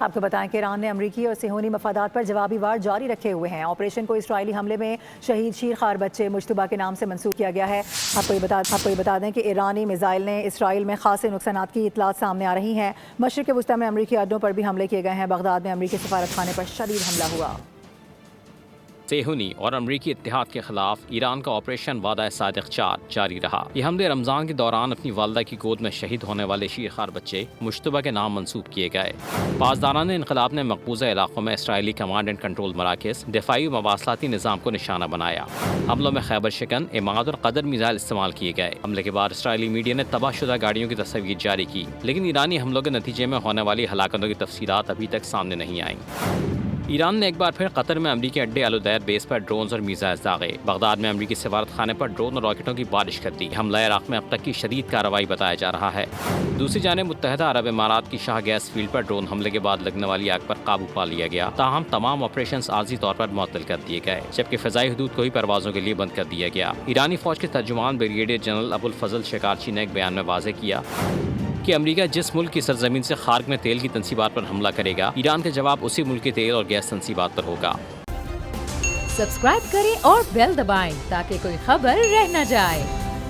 آپ کو بتائیں کہ ایران نے امریکی اور صہیونی مفادات پر جوابی وار جاری رکھے ہوئے ہیں۔ آپریشن کو اسرائیلی حملے میں شہید شیرخوار بچے مجتبیٰ کے نام سے منسوب کیا گیا ہے۔ آپ کو یہ بتا دیں کہ ایرانی میزائل نے اسرائیل میں خاصے نقصانات کی اطلاعات سامنے آ رہی ہیں۔ مشرق وسطی میں امریکی اڈوں پر بھی حملے کیے گئے ہیں۔ بغداد میں امریکی سفارت خانے پر شدید حملہ ہوا۔ صہیونی اور امریکی اتحاد کے خلاف ایران کا آپریشن وعدہ صادق 4 جاری رہا۔ یہ حملے رمضان کے دوران اپنی والدہ کی گود میں شہید ہونے والے شیرخوار بچے مجتبیٰ کے نام منسوب کیے گئے۔ پاسداران انقلاب نے مقبوضہ علاقوں میں اسرائیلی کمانڈ اینڈ کنٹرول مراکز، دفاعی و مواصلاتی نظام کو نشانہ بنایا۔ حملوں میں خیبر شکن، عماد اور قدر میزائل استعمال کیے گئے۔ حملے کے بعد اسرائیلی میڈیا نے تباہ شدہ گاڑیوں کی تصاویر جاری کی، لیکن ایرانی حملوں کے نتیجے میں ہونے والی ہلاکتوں کی تفصیلات ابھی تک سامنے نہیں آئیں۔ ایران نے ایک بار پھر قطر میں امریکی اڈے العدیر بیس پر ڈرونز اور میزائل داغے۔ بغداد میں امریکی سفارت خانے پر ڈرون اور راکٹوں کی بارش کر دی۔ حملہ عراق میں اب تک کی شدید کارروائی بتایا جا رہا ہے۔ دوسری جانب متحدہ عرب امارات کی شاہ گیس فیلڈ پر ڈرون حملے کے بعد لگنے والی آگ پر قابو پا لیا گیا، تاہم تمام آپریشنز عارضی طور پر معطل کر دیے گئے، جبکہ فضائی حدود کو ہی پروازوں کے لیے بند کر دیا گیا۔ ایرانی فوج کے ترجمان بریگیڈیئر جنرل ابو الفضل شکارچی نے ایک بیان میں واضح کیا کہ امریکہ جس ملک کی سرزمین سے خارج میں تیل کی تنصیبات پر حملہ کرے گا، ایران کا جواب اسی ملک کے تیل اور گیس تنصیبات پر ہوگا۔ سبسکرائب کریں اور بیل دبائیں تاکہ کوئی خبر رہ نہ جائے۔